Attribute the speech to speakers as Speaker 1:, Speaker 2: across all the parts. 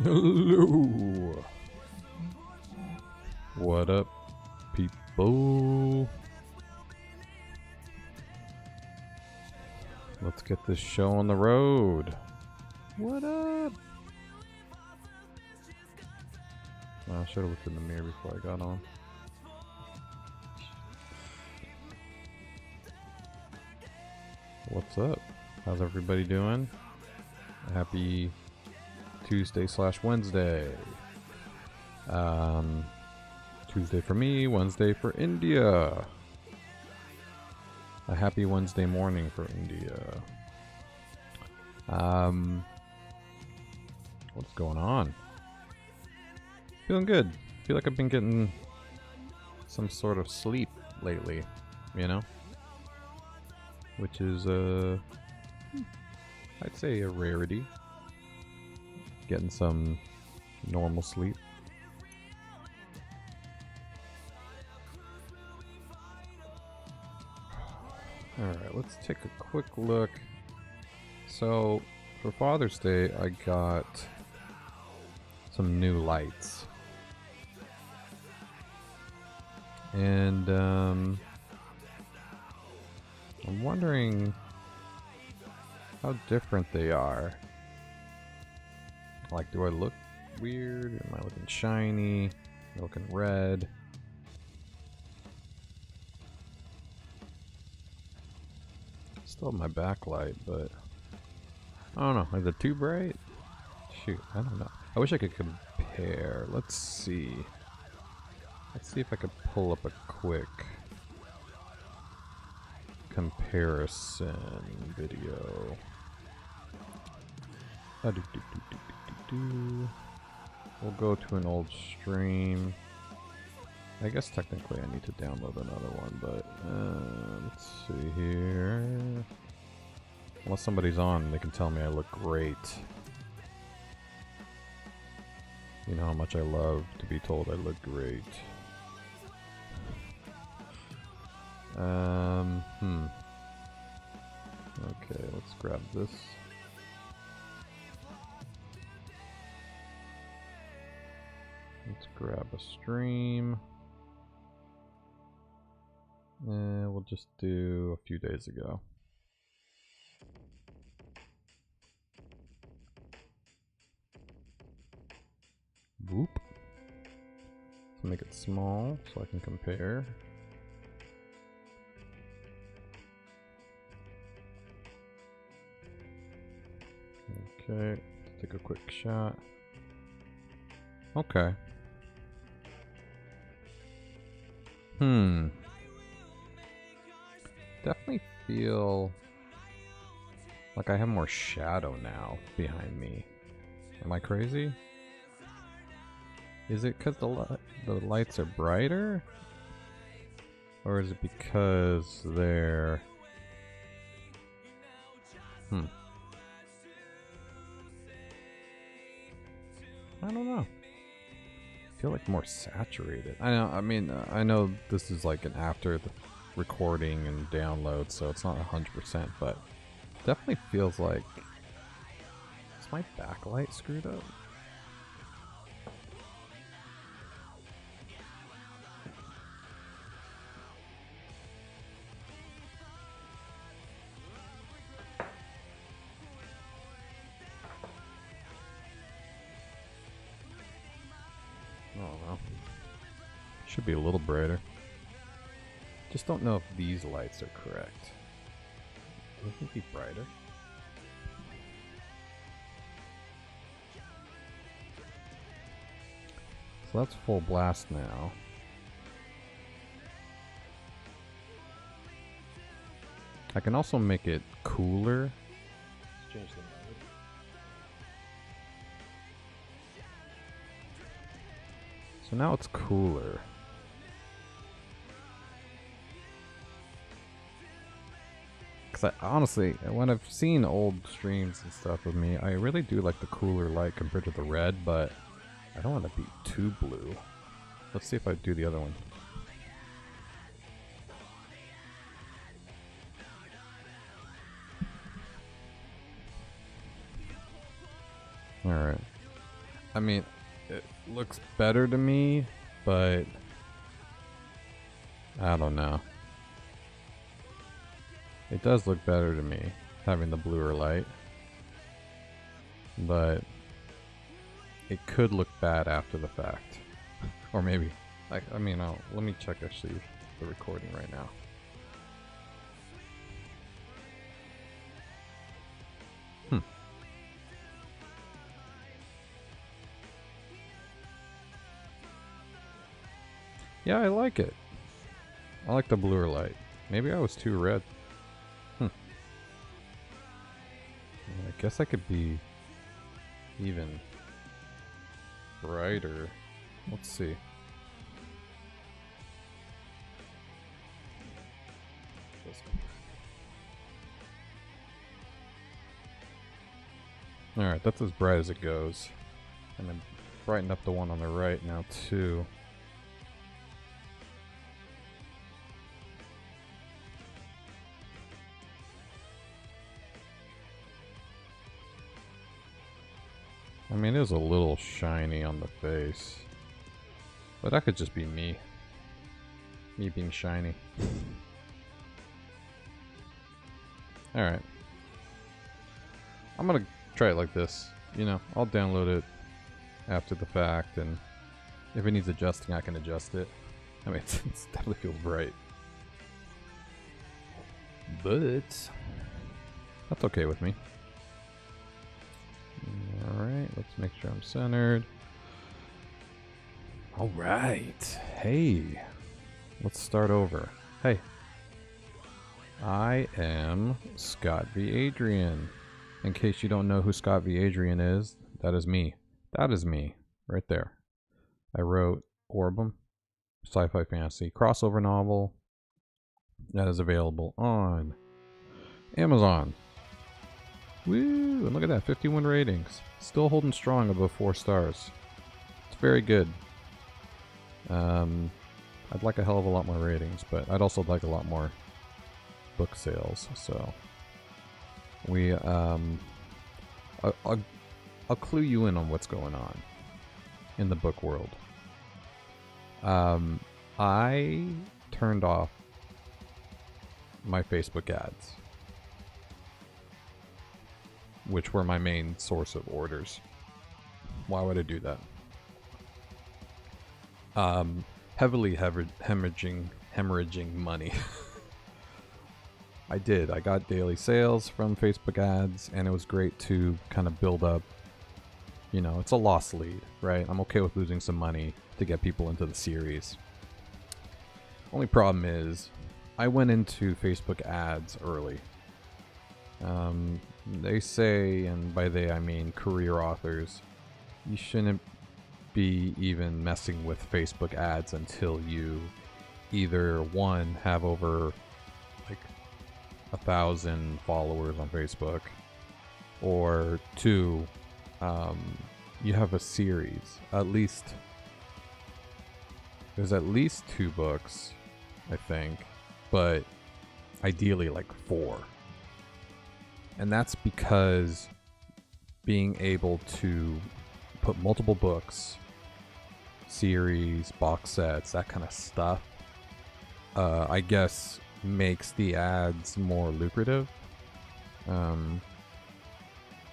Speaker 1: Hello. What up, people? Let's get this show on the road. What up? I should have looked in the mirror before I got on. What's up? How's everybody doing? Happy Tuesday/Wednesday. Tuesday for me, Wednesday for India. A happy Wednesday morning for India. What's going on? Feeling good. Feel like I've been getting some sort of sleep lately, you know? Which is, I'd say a rarity. Getting some normal sleep. Alright, let's take a quick look. So, for Father's Day, I got some new lights. And, I'm wondering how different they are. Like, do I look weird? Am I looking shiny? Am I looking red? Still have my backlight, but I don't know. Is it too bright? Shoot, I don't know. I wish I could compare. Let's see. Let's see if I could pull up a quick comparison video. We'll go to an old stream. I guess technically I need to download another one, but let's see here. Unless somebody's on, they can tell me I look great. You know how much I love to be told I look great. Okay, let's grab this. Let's grab a stream. And we'll just do a few days ago. Whoop. Let's make it small so I can compare. Okay, let's take a quick shot. Okay. Definitely feel like I have more shadow now behind me. Am I crazy? Is it because the lights are brighter? Or is it because they're... I don't know. I feel like more saturated. I know. I mean, I know this is like an after the recording and download, so it's not 100%, but definitely feels like... Is my backlight screwed up? I don't know. Should be a little brighter. Just don't know if these lights are correct. They can be brighter. So that's full blast now. I can also make it cooler. Let's change the mode. So now it's cooler. Because honestly, when I've seen old streams and stuff with me, I really do like the cooler light compared to the red, but I don't want to be too blue. Let's see if I do the other one. Alright. I mean, it looks better to me, but I don't know. It does look better to me, having the bluer light. But it could look bad after the fact. Or maybe, I mean, let me check actually the recording right now. Yeah, I like it. I like the bluer light. Maybe I was too red. I guess I could be even brighter. Let's see. Alright, that's as bright as it goes. And then brighten up the one on the right now too. I mean, it was a little shiny on the face. But that could just be me. Me being shiny. Alright. I'm gonna try it like this. You know, I'll download it after the fact, and if it needs adjusting, I can adjust it. I mean, it definitely feels bright. But that's okay with me. Alright, let's make sure I'm centered. Alright. Hey. Let's start over. Hey. I am Scott V. Adrian. In case you don't know who Scott V. Adrian is, that is me. That is me. Right there. I wrote Orbem, sci-fi fantasy crossover novel that is available on Amazon. Woo! And look at that, 51 ratings. Still holding strong above 4 stars. It's very good. I'd like a hell of a lot more ratings, but I'd also like a lot more book sales. So I'll clue you in on what's going on in the book world. I turned off my Facebook ads, which were my main source of orders. Why would I do that? Heavily hemorrhaging money. I did. I got daily sales from Facebook ads, and it was great to kind of build up. You know, it's a lost lead, right? I'm okay with losing some money to get people into the series. Only problem is, I went into Facebook ads early. They say, and by they I mean career authors, you shouldn't be even messing with Facebook ads until you either one, have over like 1,000 followers on Facebook, or two, you have a series. There's at least 2 books, I think, but ideally like 4. And that's because being able to put multiple books, series, box sets, that kind of stuff, I guess makes the ads more lucrative.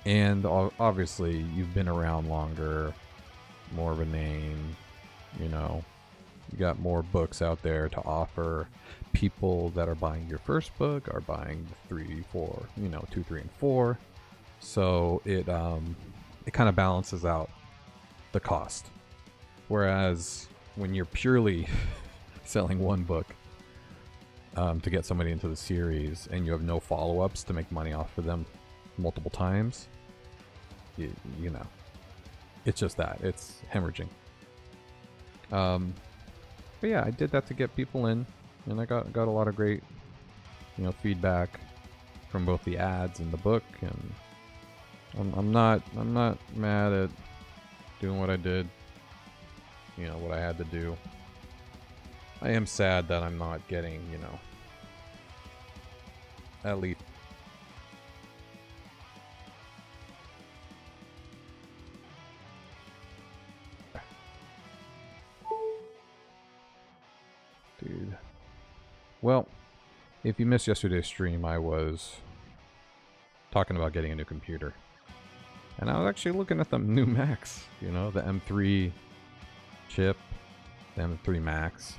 Speaker 1: And obviously you've been around longer, more of a name, you know, you got more books out there to offer. People that are buying your first book are buying 3, 4, 2, 3, and 4. So it kind of balances out the cost. Whereas when you're purely selling one book to get somebody into the series, and you have no follow-ups to make money off of them multiple times, you know, it's just that. It's hemorrhaging. But yeah, I did that to get people in, and I got a lot of great, feedback from both the ads and the book, and I'm not mad at doing what I did, what I had to do. I am sad that I'm not getting, at least Well, if you missed yesterday's stream, I was talking about getting a new computer. And I was actually looking at the new Macs, you know, the M3 chip, the M3 Max,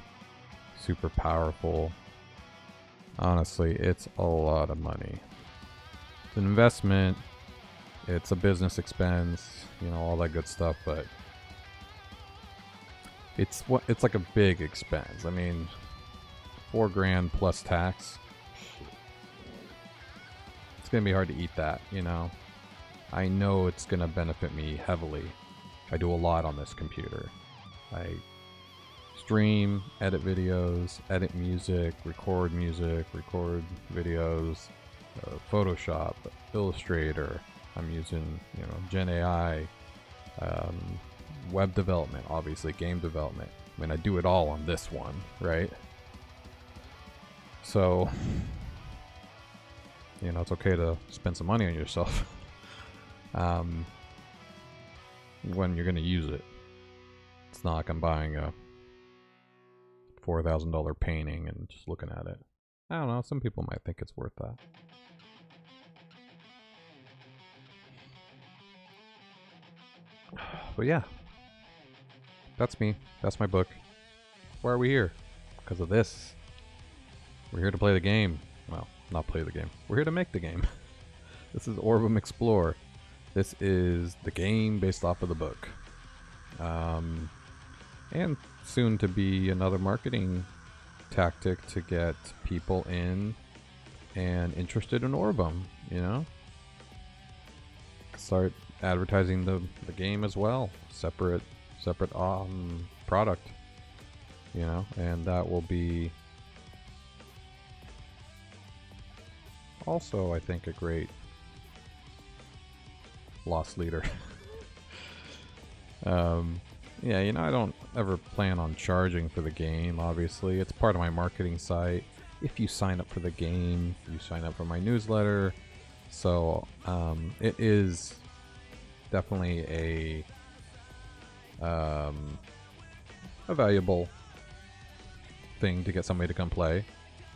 Speaker 1: super powerful. Honestly, it's a lot of money. It's an investment, it's a business expense, you know, all that good stuff, but it's like a big expense. I mean, $4 grand plus tax. It's gonna be hard to eat that, you know. I know it's gonna benefit me heavily. I do a lot on this computer. I stream, edit videos, edit music, record videos, Photoshop, Illustrator. I'm using, you know, Gen AI, web development, obviously, game development. I mean, I do it all on this one, right? So, you know, it's okay to spend some money on yourself when you're going to use it. It's not like I'm buying a $4,000 painting and just looking at it. I don't know, some people might think it's worth that. But yeah, that's me. That's my book. Why are we here? Because of this. We're here to play the game. Well, not play the game. We're here to make the game. This is Orbem Explore. This is the game based off of the book. And soon to be another marketing tactic to get people in and interested in Orbem, you know? Start advertising the game as well. Separate product, you know? And that will be also, I think, a great loss leader. Yeah, you know, I don't ever plan on charging for the game, obviously. It's part of my marketing site. If you sign up for the game, you sign up for my newsletter. So, it is definitely a valuable thing to get somebody to come play.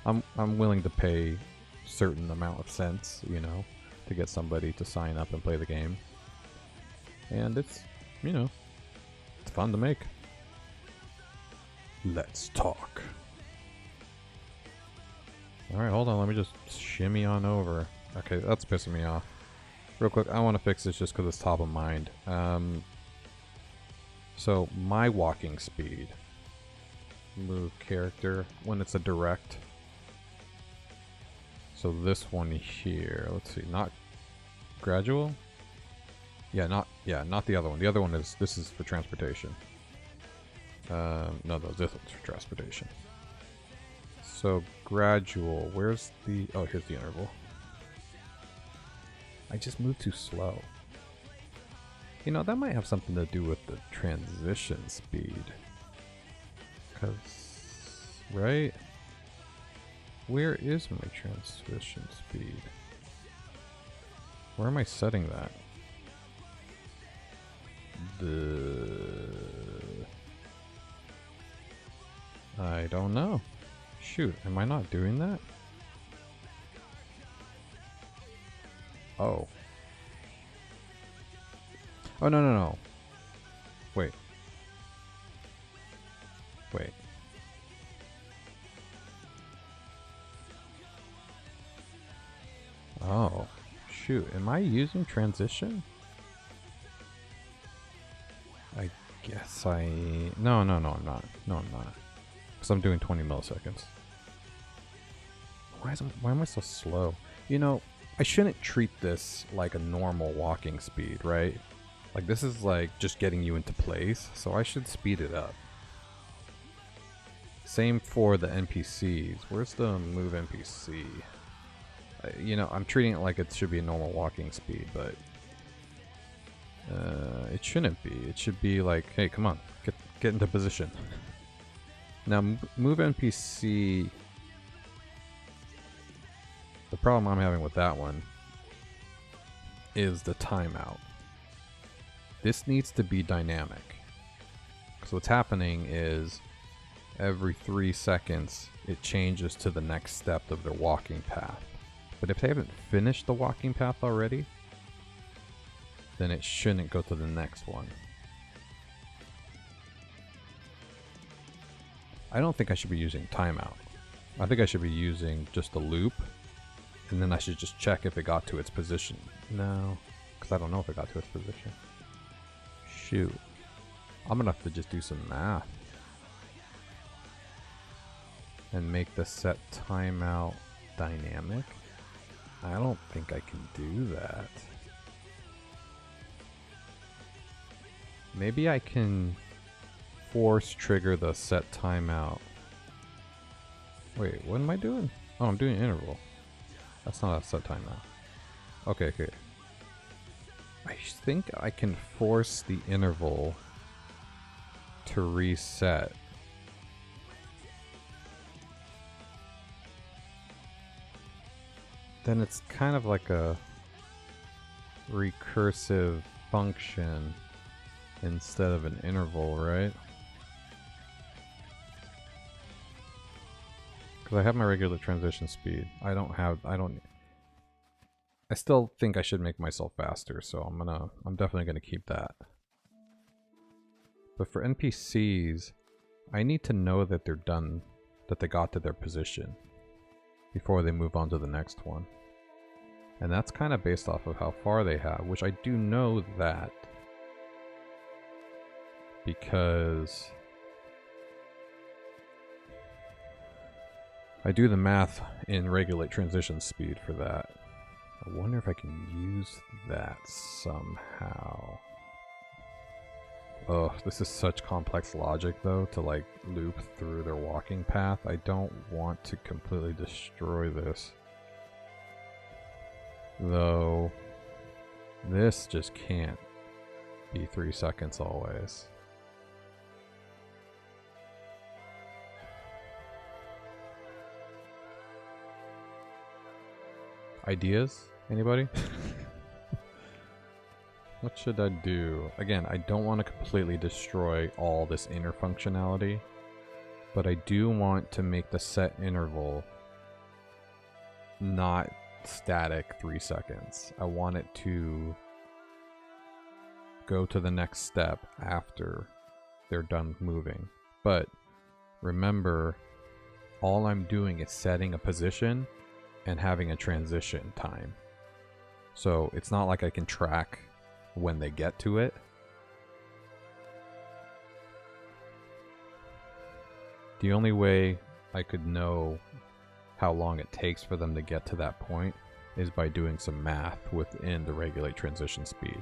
Speaker 1: I'm willing to pay certain amount of cents, you know, to get somebody to sign up and play the game. And it's, you know, it's fun to make. Let's talk. Alright, hold on, let me just shimmy on over. Okay, that's pissing me off. Real quick, I want to fix this just because it's top of mind. So, my walking speed. Move character when it's a direct. So this one here, let's see, not gradual? Yeah, not the other one. The other one is, this is for transportation. No, this one's for transportation. So gradual, where's the, oh, here's the interval. I just moved too slow. You know, that might have something to do with the transition speed. Cause, right? Where is my transition speed? Where am I setting that? I don't know. Shoot, am I not doing that? Oh. Oh, no. Wait. Oh, shoot. Am I using transition? I guess no, I'm not. No, I'm not. Because I'm doing 20 milliseconds. Why am I so slow? You know, I shouldn't treat this like a normal walking speed, right? Like, this is like just getting you into place, so I should speed it up. Same for the NPCs. Where's the move NPC? You know, I'm treating it like it should be a normal walking speed, but it shouldn't be. It should be like, hey, come on, get into position. Now, move NPC. The problem I'm having with that one is the timeout. This needs to be dynamic. So what's happening is every 3 seconds it changes to the next step of their walking path. But if they haven't finished the walking path already, then it shouldn't go to the next one. I don't think I should be using timeout. I think I should be using just a loop, and then I should just check if it got to its position. No, because I don't know if it got to its position. Shoot. I'm gonna have to just do some math and make the set timeout dynamic. I don't think I can do that. Maybe I can force trigger the set timeout. Wait, what am I doing? Oh, I'm doing interval. That's not a set timeout. Okay. I think I can force the interval to reset. Then it's kind of like a recursive function instead of an interval, right? Because I have my regular transition speed. I still think I should make myself faster, so I'm definitely gonna keep that. But for NPCs, I need to know that they're done, that they got to their position before they move on to the next one. And that's kind of based off of how far they have, which I do know that because I do the math in regulate transition speed for that. I wonder if I can use that somehow. Oh, this is such complex logic though, to like loop through their walking path. I don't want to completely destroy this. Though, this just can't be 3 seconds always. Ideas? Anybody? What should I do? Again, I don't want to completely destroy all this inner functionality, but I do want to make the set interval not static 3 seconds. I want it to go to the next step after they're done moving. But remember, all I'm doing is setting a position and having a transition time. So it's not like I can track when they get to it. The only way I could know how long it takes for them to get to that point is by doing some math within the regulate transition speed.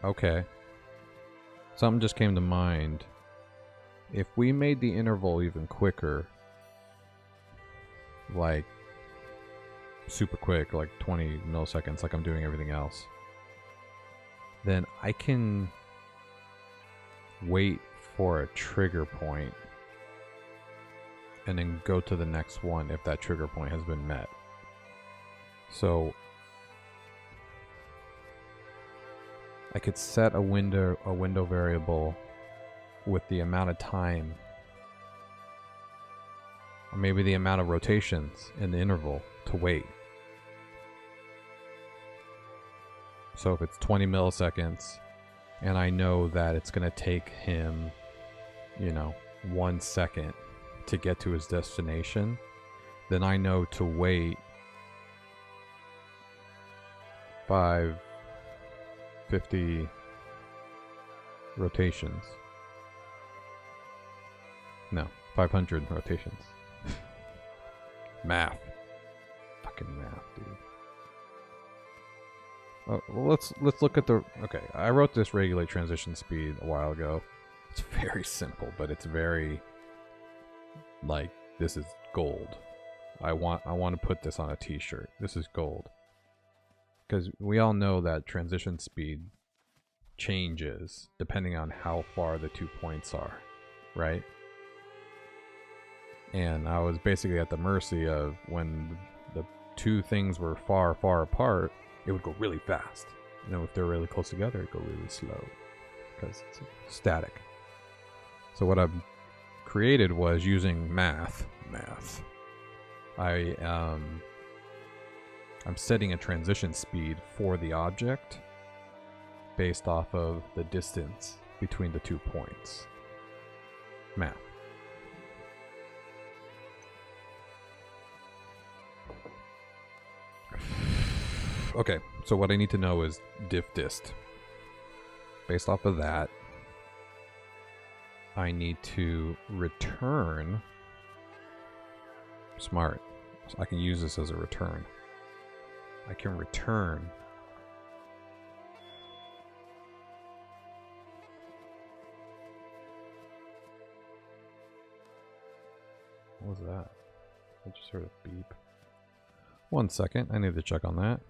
Speaker 1: Okay. Something just came to mind. If we made the interval even quicker, like super quick, like 20 milliseconds, like I'm doing everything else, then I can wait for a trigger point and then go to the next one if that trigger point has been met. So I could set a window variable with the amount of time, or maybe the amount of rotations in the interval to wait. So if it's 20 milliseconds and I know that it's going to take him, 1 second to get to his destination, then I know to wait 50 rotations. No, 500 rotations. Math. Fucking math, dude. Oh, well, let's look at the... Okay, I wrote this regulate transition speed a while ago. It's very simple, but it's very... like, this is gold. I want to put this on a t-shirt. This is gold. Because we all know that transition speed changes depending on how far the 2 points are, right? And I was basically at the mercy of when the two things were far, far apart, it would go really fast. You know, if they're really close together, it'd go really slow because it's static. So what I've created was using math. I'm setting a transition speed for the object based off of the distance between the 2 points. Math. Okay, so what I need to know is diff dist. Based off of that, I need to return. Smart. So I can use this as a return. I can return what was that? I just heard a beep. 1 second, I need to check on that.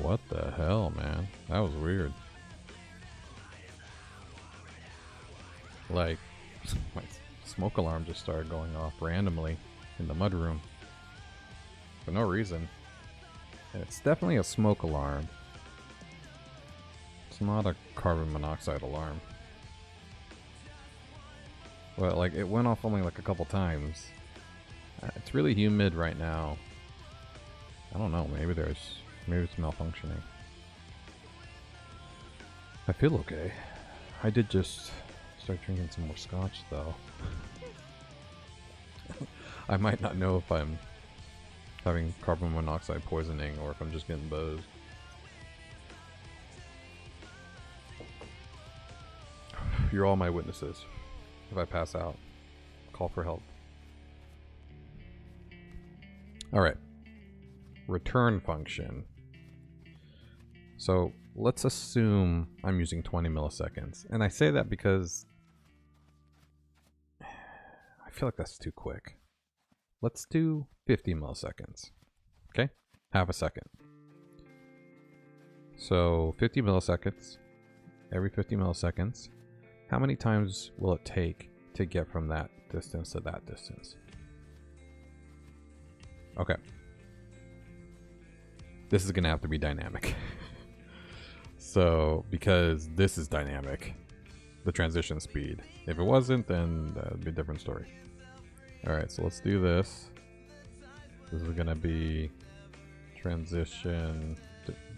Speaker 1: What the hell, man? That was weird. Like, my smoke alarm just started going off randomly in the mudroom. For no reason. And it's definitely a smoke alarm. It's not a carbon monoxide alarm. Well, like, it went off only like a couple times. It's really humid right now. I don't know, maybe it's malfunctioning. I feel okay. I did just start drinking some more scotch though. I might not know if I'm having carbon monoxide poisoning or if I'm just getting buzzed. You're all my witnesses. if I pass out. Call for help. Alright. Return function. So let's assume I'm using 20 milliseconds. And I say that because I feel like that's too quick. Let's do 50 milliseconds. Okay? Half a second. So 50 milliseconds. Every 50 milliseconds. How many times will it take to get from that distance to that distance? Okay. This is going to have to be dynamic. So, because this is dynamic, the transition speed. If it wasn't, then that would be a different story. Alright, so let's do this. This is going to be transition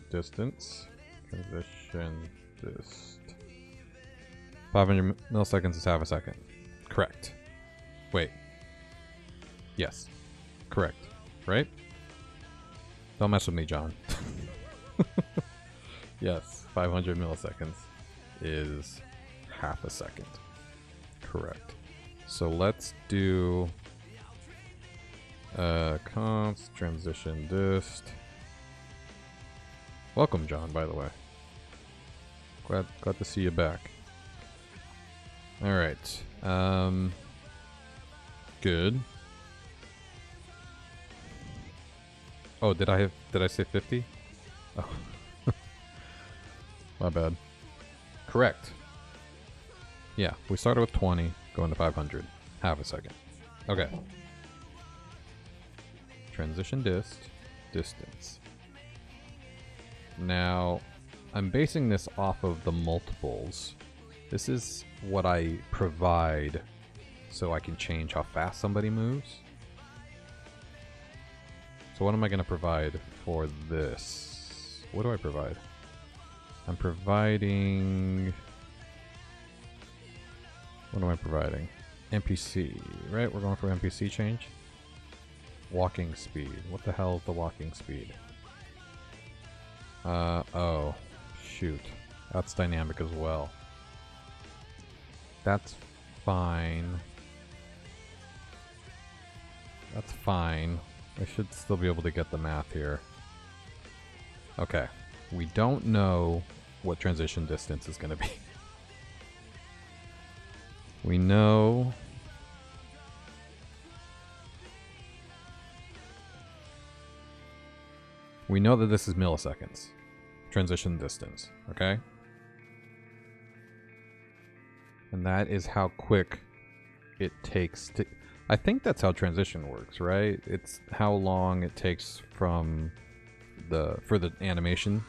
Speaker 1: distance. Transition dist. 500 milliseconds is half a second. Correct. Wait. Yes. Correct. Right? Don't mess with me, John. Yes, 500 milliseconds is half a second. Correct. So let's do const transition dist. Welcome, John, by the way. Glad to see you back. All right. Good. Oh, did I say 50? Oh. My bad. Correct. Yeah, we started with 20, going to 500. Half a second. Okay. Transition distance. Now, I'm basing this off of the multiples. This is what I provide so I can change how fast somebody moves. So what am I going to provide for this? What do I provide? I'm providing... What am I providing? NPC, right? We're going for NPC change? Walking speed. What the hell is the walking speed? Oh. Shoot. That's dynamic as well. That's fine. That's fine. I should still be able to get the math here. Okay. We don't know what transition distance is going to be. We know... We know that this is milliseconds. Transition distance, okay? And that is how quick it takes to... I think that's how transition works, right? It's how long it takes from for the animation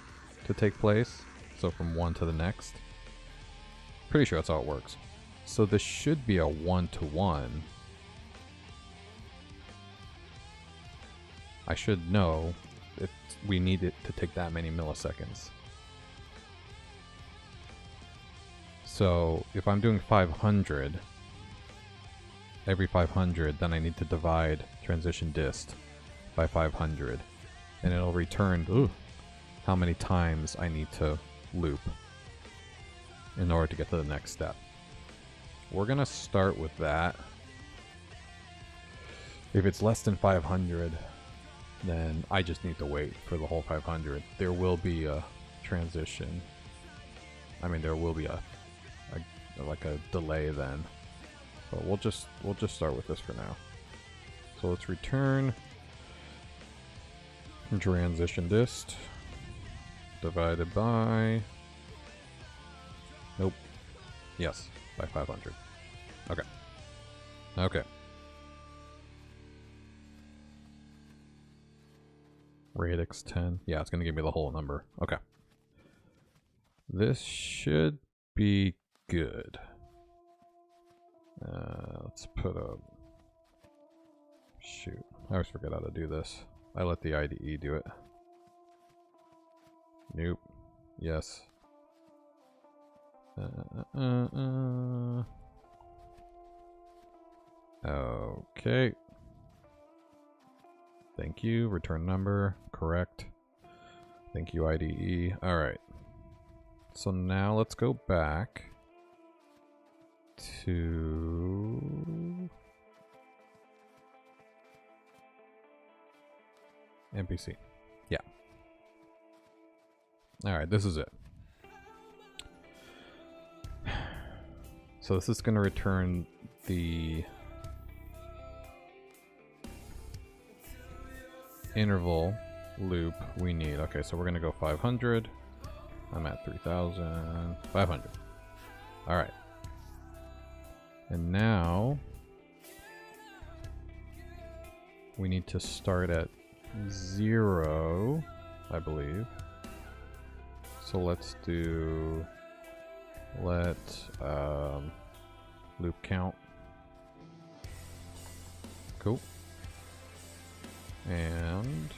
Speaker 1: to take place. So from one to the next. Pretty sure that's how it works. So this should be a 1-to-1. I should know if we need it to take that many milliseconds. So if I'm doing 500, every 500, then I need to divide transition dist by 500. And it'll return how many times I need to loop in order to get to the next step. We're going to start with that. If it's less than 500, then I just need to wait for the whole 500. There will be a transition. I mean, there will be like a delay then. But we'll just start with this for now. So let's return transition dist divided by... Nope. Yes, by 500. Okay. Okay. Radix 10. Yeah, it's going to give me the whole number. Okay. This should be good. Let's put a... Shoot. I always forget how to do this. I let the IDE do it. Nope. Yes. Okay. Thank you. Return number. Correct. Thank you, IDE. Alright. So now let's go back. to NPC. Yeah. Alright, this is it. So this is going to return the interval loop we need. Okay, so we're going to go 500. I'm at 3,500. Alright. And now we need to start at 0, I believe. So let's do loop count. Cool. And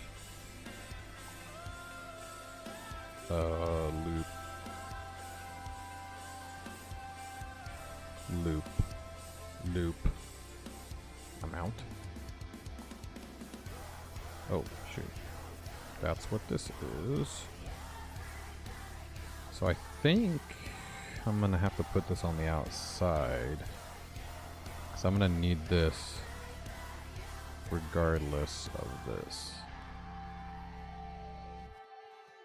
Speaker 1: loop amount. Oh shoot, that's what this is. So I think I'm gonna have to put this on the outside, so I'm gonna need this regardless of this.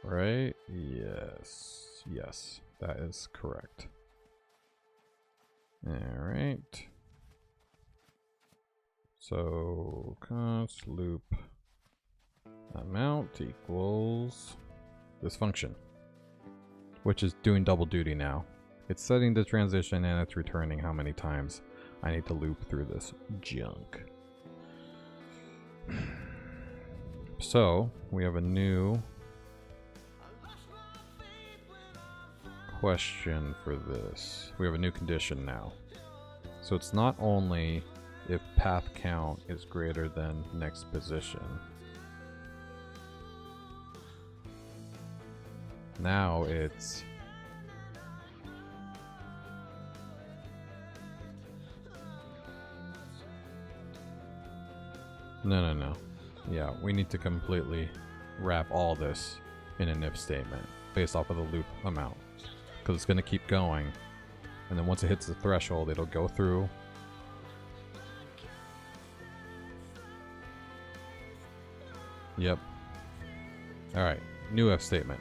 Speaker 1: Right? Yes. Yes, that is correct. Alright. So const loop amount equals this function, which is doing double duty now. It's setting the transition and it's returning how many times I need to loop through this junk. So we have a new question for this. We have a new condition now. So it's not only if path count is greater than next position. Now it's no. Yeah, we need to completely wrap all this in an if statement based off of the loop amount, because it's going to keep going, and then once it hits the threshold, it'll go through. Yep. Alright, new if statement.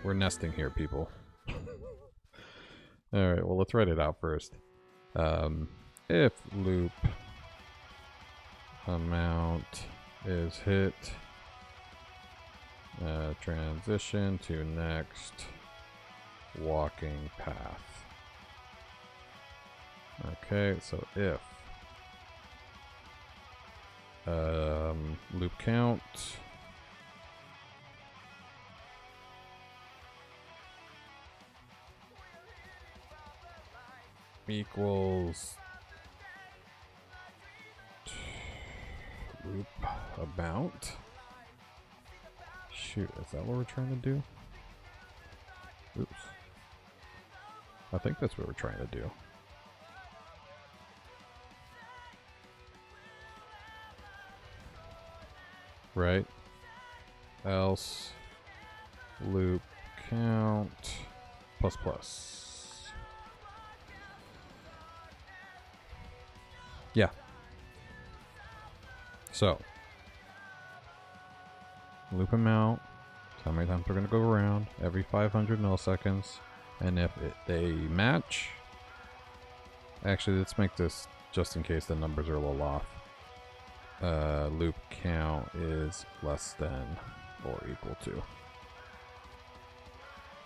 Speaker 1: We're nesting here, people. Alright, well, let's write it out first. If loop amount is hit, transition to next walking path. Okay, so if loop count equals loop amount. Shoot, is that what we're trying to do? Oops. I think that's what we're trying to do. Right? Else loop count plus plus. Yeah. So loop amount, how many times we're going to go around, every 500 milliseconds, and if they match, actually let's make this just in case the numbers are a little off. Loop count is less than or equal to.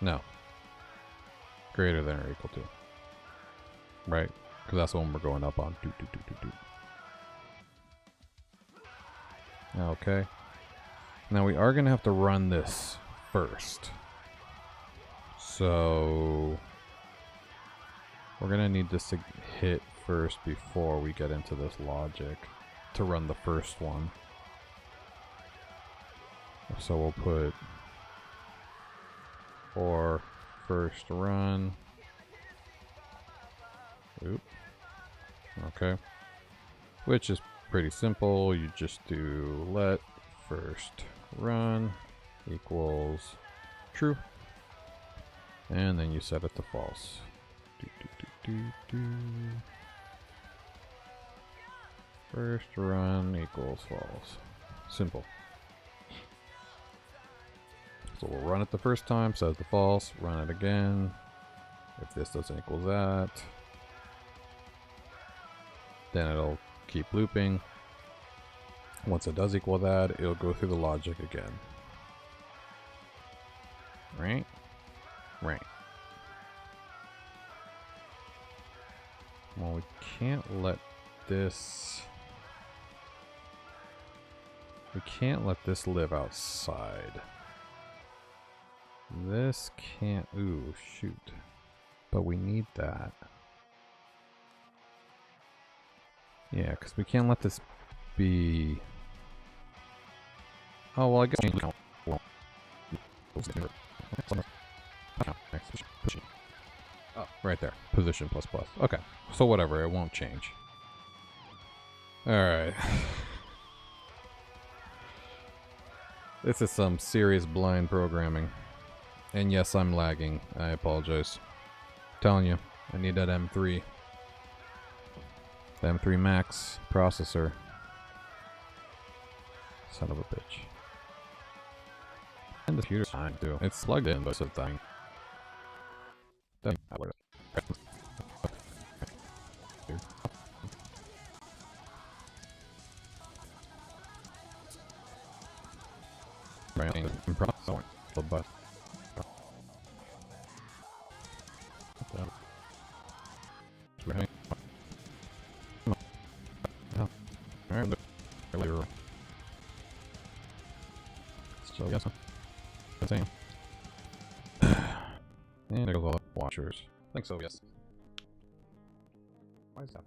Speaker 1: No. Greater than or equal to. Right? Because that's the one we're going up on. Okay. Now we are going to have to run this first. So we're going to need this to hit first before we get into this logic to run the first one. So we'll put for first run. Oop. Okay. Which is pretty simple. You just do let first run equals true. And then you set it to false. First run equals false. Simple. So we'll run it the first time, says the false, run it again. If this doesn't equal that, then it'll keep looping. Once it does equal that, it'll go through the logic again. Right? Right. Well, we can't let this... We can't let this live outside. This can't... Ooh, shoot. But we need that. Yeah, because we can't let this be... Oh, well, I guess... Oh, right there. Position plus plus. Okay. So whatever, it won't change. Alright. This is some serious blind programming. And yes, I'm lagging. I apologize. I'm telling you, I need that M3. The M3 Max processor. Son of a bitch. And the computer's fine too. It's plugged in, but it's a thing. So yes, I'm saying. And there goes all the watchers. I think so, yes. Why is that?